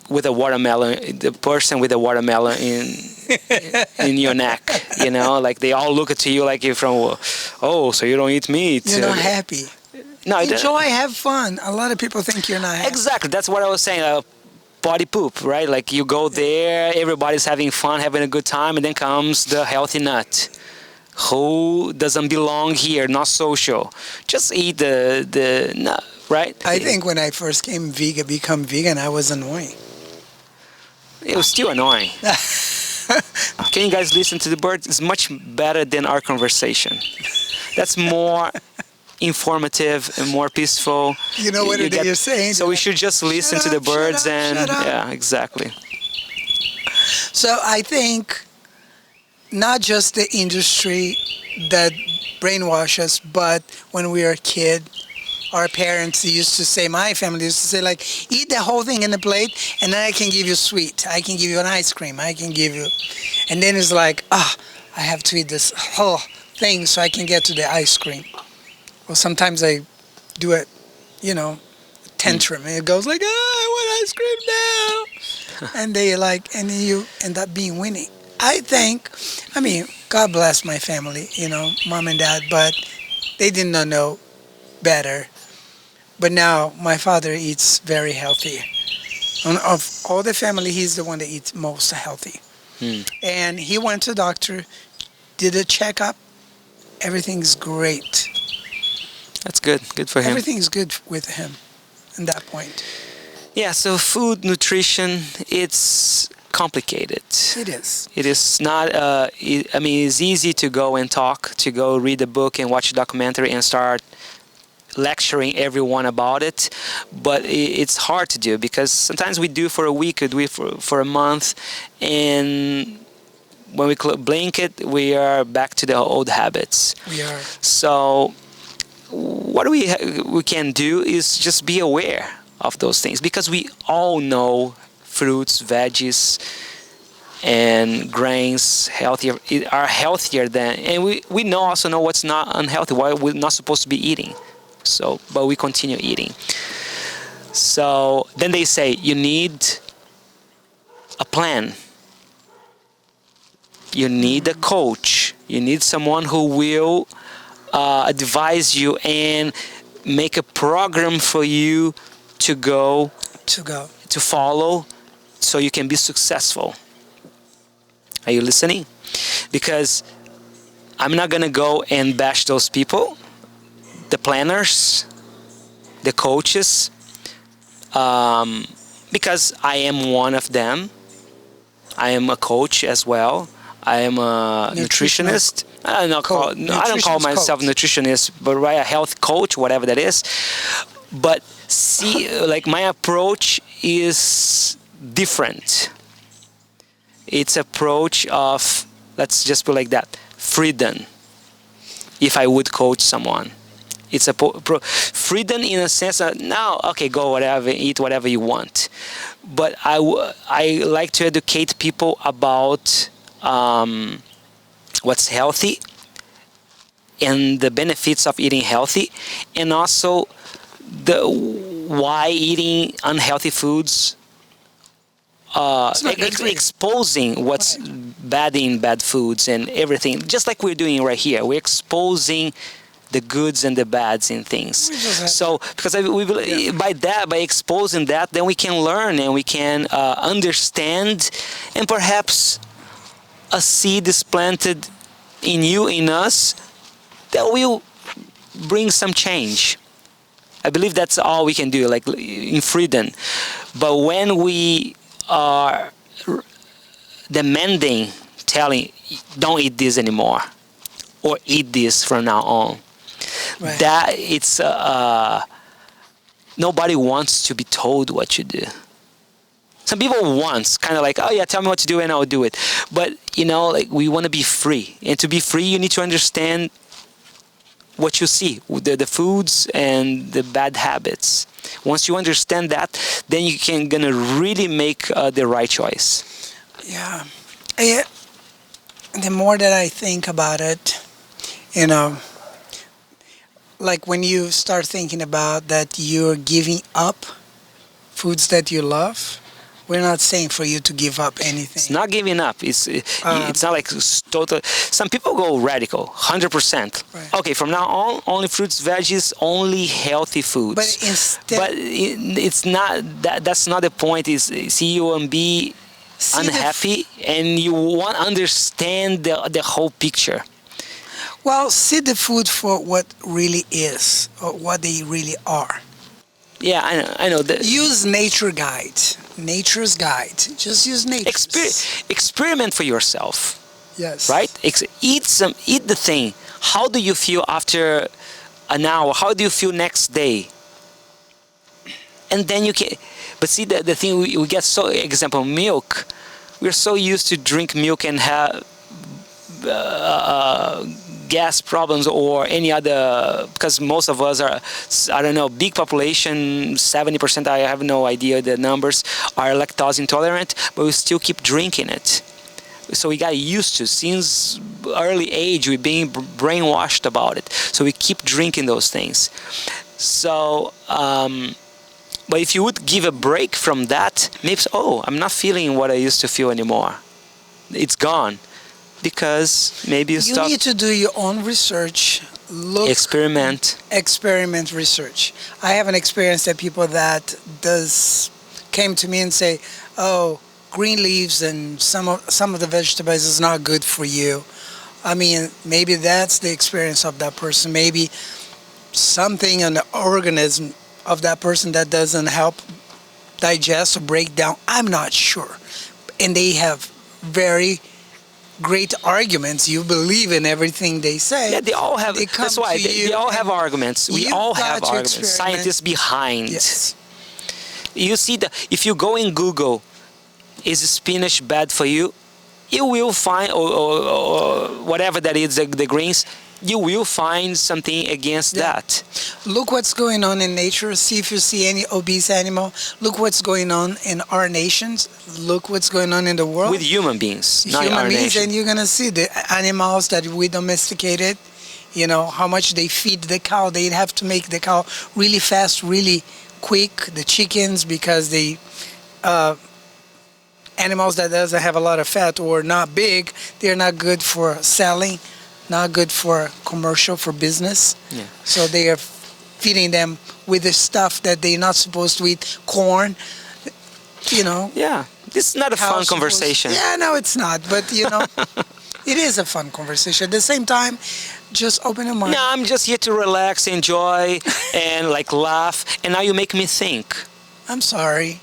with a watermelon, the person with a watermelon in your neck, like they all look at you like you're from, oh, so you don't eat meat. You're not happy. No, Enjoy, have fun. A lot of people think you're not happy. exactly. That's what I was saying. Body poop, right? Like you go there, everybody's having fun, having a good time, and then comes the healthy nut. Who doesn't belong here? Not social. Just eat right? I think when I first become vegan, I was annoying. It was still annoying. Can you guys listen to the birds? It's much better than our conversation. That's more informative and more peaceful. You know what you're saying? So we should just listen to the birds and shut up. yeah, exactly. So I think not just the industry that brainwash us, but when we were a kid, our parents used to say, my family used to say, like, eat the whole thing in the plate, and then I can give you sweet. I can give you an ice cream. I can give you... And then it's like, I have to eat this whole thing so I can get to the ice cream. Well, sometimes I do it, tantrum. And it goes like, I want ice cream now. And they and then you end up being winning. I think, God bless my family, mom and dad, but they did not know better. But now my father eats very healthy. Of all the family, he's the one that eats most healthy. And he went to the doctor, did a checkup. Everything's great. That's good. Good for him. Everything's good with him at that point. Yeah, so food, nutrition, it's complicated. It is. It is not, it's easy to go and talk, to go read a book and watch a documentary and start lecturing everyone about it, but it's hard to do because sometimes we do for a week, we do for a month, and when we blink it, we are back to the old habits. We are. So what we can do is just be aware of those things because we all know fruits, veggies, and grains are healthier than, and we also know what's not unhealthy, what we're not supposed to be eating. So, but we continue eating. So then they say you need a plan. You need a coach. You need someone who will advise you and make a program for you to follow, so you can be successful. Are you listening? Because I'm not gonna go and bash those people, the planners, the coaches, because I am one of them. I am a coach as well. I am a nutritionist. I don't call myself nutritionist, but a health coach, whatever that is. But see, my approach is different. It's approach of, let's just put like that, freedom. If I would coach someone, it's a freedom in a sense that now, okay, go whatever, eat whatever you want. But I like to educate people about what's healthy and the benefits of eating healthy, and also why eating unhealthy foods, exposing what's bad in bad foods and everything, just like we're doing right here. We're exposing the goods and the bads in things. So because by exposing that, then we can learn and we can understand, and perhaps a seed is planted in you, in us, that will bring some change. I believe that's all we can do, like in freedom. But when we are demanding, telling, don't eat this anymore, or eat this from now on, right, that it's nobody wants to be told what to do. Some people want, kind of like, oh yeah, tell me what to do and I'll do it. But we want to be free, and to be free, you need to understand what you see, the foods and the bad habits. Once you understand that, then you can gonna really make the right choice. Yeah. The more that I think about it, like when you start thinking about that you're giving up foods that you love, we're not saying for you to give up anything. It's not giving up. It's not like total. Some people go radical, 100%. Right. Okay, from now on, only fruits, veggies, only healthy foods. But it's not that. That's not the point. See, you and be unhappy, and you want to understand the whole picture. Well, see the food for what really is, or what they really are. Yeah, I know. Use nature guide. Nature's guide. Just use nature's. Experiment for yourself, Yes. right? Eat the thing. How do you feel after an hour? How do you feel next day? And then you can. But see, the thing we get so, example, milk. We're so used to drink milk and have gas problems or any other, because most of us are, I don't know, big population, 70%, I have no idea the numbers, are lactose intolerant, but we still keep drinking it. So we got used to, since early age, we're being brainwashed about it. So we keep drinking those things. So, but if you would give a break from that, maybe, I'm not feeling what I used to feel anymore. It's gone. Because maybe you stop. You need to do your own research. Look. Experiment research. I have an experience that people that came to me and say, oh, green leaves and some of the vegetables is not good for you. I mean, maybe that's the experience of that person. Maybe something in the organism of that person that doesn't help digest or break down. I'm not sure. And they have very great arguments. You believe in everything they say. Yeah, they all have. That's why they all have arguments. We all have arguments. Scientists behind. Yes. You see if you go in Google, is spinach bad for you? You will find, or whatever that is, the greens. You will find something against that. Look what's going on in nature. See if you see any obese animal. Look what's going on in our nations. Look what's going on in the world. With human beings, not our nation. And you're going to see the animals that we domesticated, you know, how much they feed the cow. They have to make the cow really fast, really quick. The chickens, because they... animals that doesn't have a lot of fat or not big, they're not good for selling. Not good for commercial, for business. Yeah. So they are feeding them with the stuff that they're not supposed to eat, corn, you know. Yeah, this is not a fun conversation. Yeah, no, it's not. But, you know, it is a fun conversation. At the same time, just open your mind. No, I'm just here to relax, enjoy, and like laugh. And now you make me think. I'm sorry.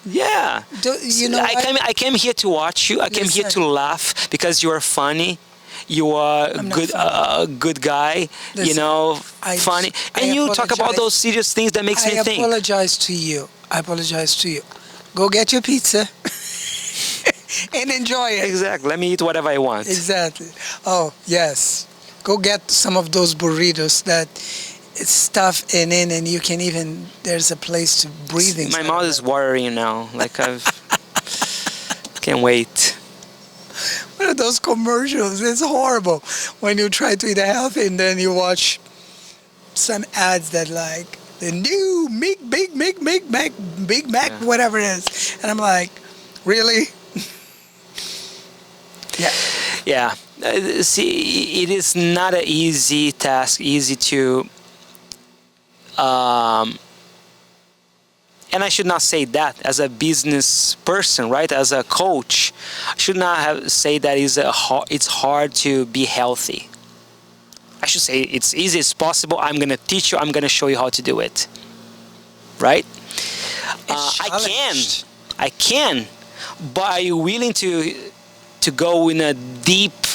Yeah. You know, I came here to watch you. I came here to laugh because you are funny. You are a good guy. Listen, you know, funny. And you talk about those serious things that makes me think. I apologize to you. Go get your pizza and enjoy it. Exactly. Let me eat whatever I want. Exactly. Oh, yes. Go get some of those burritos that it's stuff in it, and you can even, there's a place to breathe in. My mouth is watering now. Like can't wait. One of those commercials, it's horrible when you try to eat healthy and then you watch some ads that like the new Big Mac, whatever it is. And I'm like, really? Yeah. Yeah. See, it is not an easy task, easy to... and I should not say that as a business person, right? As a coach, I should not say that it's hard to be healthy. I should say it's easy as possible. I'm going to teach you. I'm going to show you how to do it. Right? I can. But are you willing to go in a deep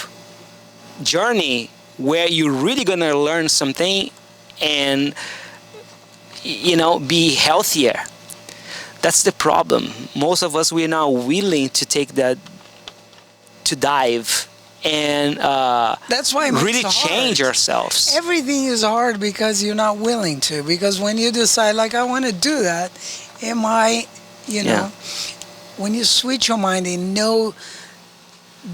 journey where you're really going to learn something and, you know, be healthier? That's the problem. Most of us, we're not willing to take that, to dive and that's why really change ourselves. Everything is hard because you're not willing to. Because when you decide, like, I want to do that, when you switch your mind and know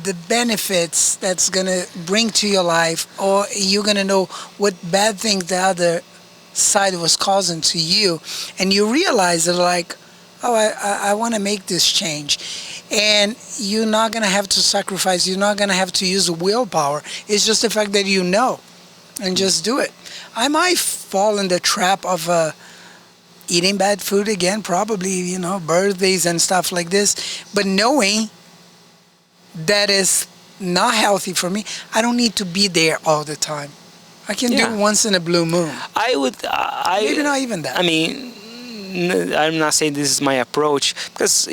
the benefits that's going to bring to your life, or you're going to know what bad things the other side was causing to you, and you realize that, like, oh, I want to make this change. And you're not going to have to sacrifice. You're not going to have to use willpower. It's just the fact that you know, and just do it. I might fall in the trap of eating bad food again, probably, birthdays and stuff like this. But knowing that is not healthy for me, I don't need to be there all the time. I can Yeah. do once in a blue moon. I would. Maybe not even that. I mean, I'm not saying this is my approach because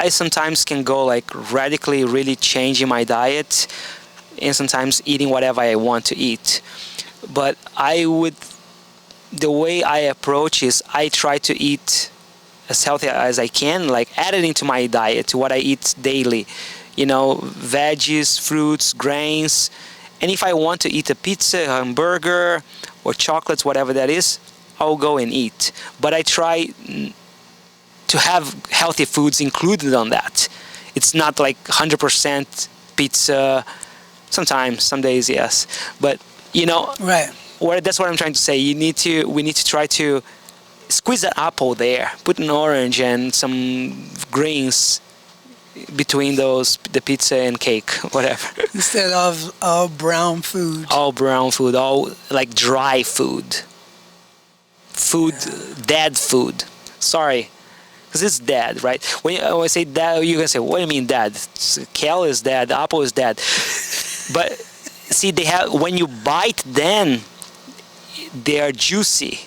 I sometimes can go like radically, really changing my diet, and sometimes eating whatever I want to eat. But the way I approach is I try to eat as healthy as I can, like add it into my diet, to what I eat daily. Veggies, fruits, grains. And if I want to eat a pizza, a hamburger, or chocolates, whatever that is, I'll go and eat. But I try to have healthy foods included on that. It's not like 100% pizza. Sometimes, some days, yes. But, Right. that's what I'm trying to say. We need to try to squeeze an apple there, put an orange and some greens between those, the pizza and cake, whatever. Instead of all brown food. All brown food, all like dry food. Dead food. Sorry, because it's dead, right? When I say dead, you're gonna say, "What do you mean dead?" Kale is dead, apple is dead. But see, when you bite, then they are juicy.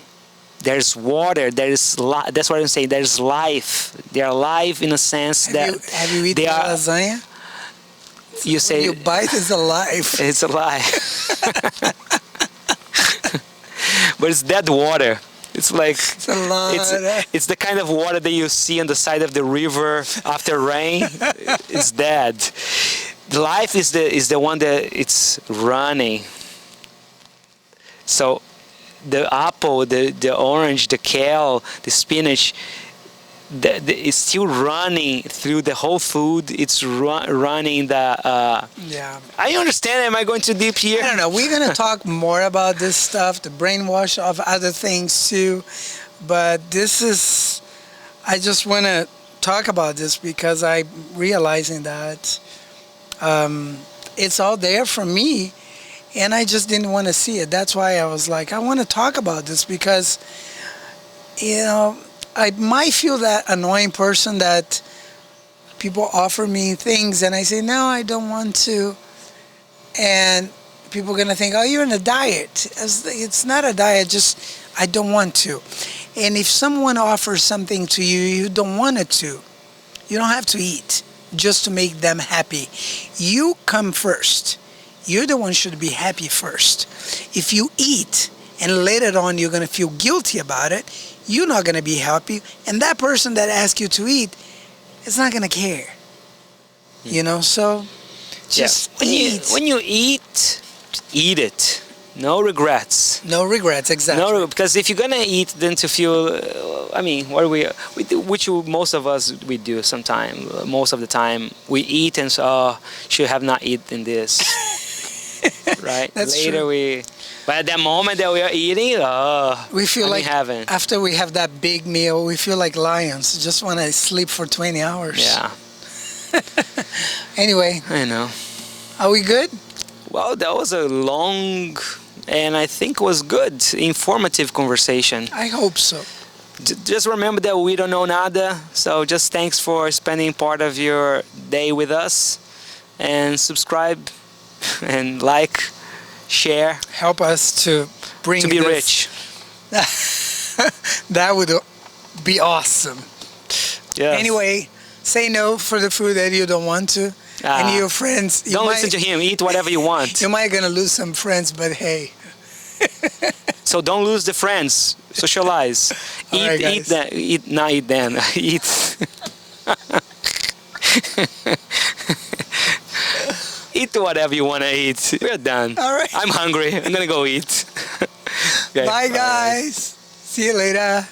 There's water. That's what I'm saying. There's life. They are alive in a sense that Have you eaten they are. lasagna? You say Your bite is alive. it's alive, but it's dead water. It's like It's a lot. it's the kind of water that you see on the side of the river after rain. It's dead. Life is the one that it's running. So the apple, the orange, the kale, the spinach, it's still running through the whole food. It's running the. Yeah. I understand. Am I going too deep here? I don't know. We're going to talk more about this stuff, the brainwash of other things too. But I just want to talk about this because I'm realizing that it's all there for me. And I just didn't want to see it. That's why I was like, I want to talk about this because, I might feel that annoying person that people offer me things and I say, no, I don't want to. And people are going to think, oh, you're in a diet. It's not a diet, just I don't want to. And if someone offers something to you, you don't want it to. You don't have to eat just to make them happy. You come first. You're the one who should be happy first. If you eat and later on you're going to feel guilty about it, you're not going to be happy. And that person that asked you to eat is not going to care. So just eat. When you eat it. No regrets. No regrets, exactly. No, because if you're gonna eat, then to feel, what do we do, which most of us we do sometimes. Most of the time, we eat and should have not eaten this, right? That's Later true. but at that moment that we are eating, we feel I'm like in heaven. after we have that big meal, we feel like lions. Just want to sleep for 20 hours. Yeah, Anyway, I know. are we good? Well, that was a long and I think was good, informative conversation. I hope so. Just remember that we don't know nada, so just thanks for spending part of your day with us, and subscribe and like, share, Help us to bring to be this. rich. That would be awesome. Yes. Anyway, say no for the food that you don't want to. And your friends, Don't listen to him. Eat whatever you want. You might gonna lose some friends, but hey. So don't lose the friends. Socialize. All right, guys. Eat them. Eat. Eat whatever you want to eat. We're done. All right. I'm hungry. I'm gonna go eat. Okay, Bye, guys. See you later.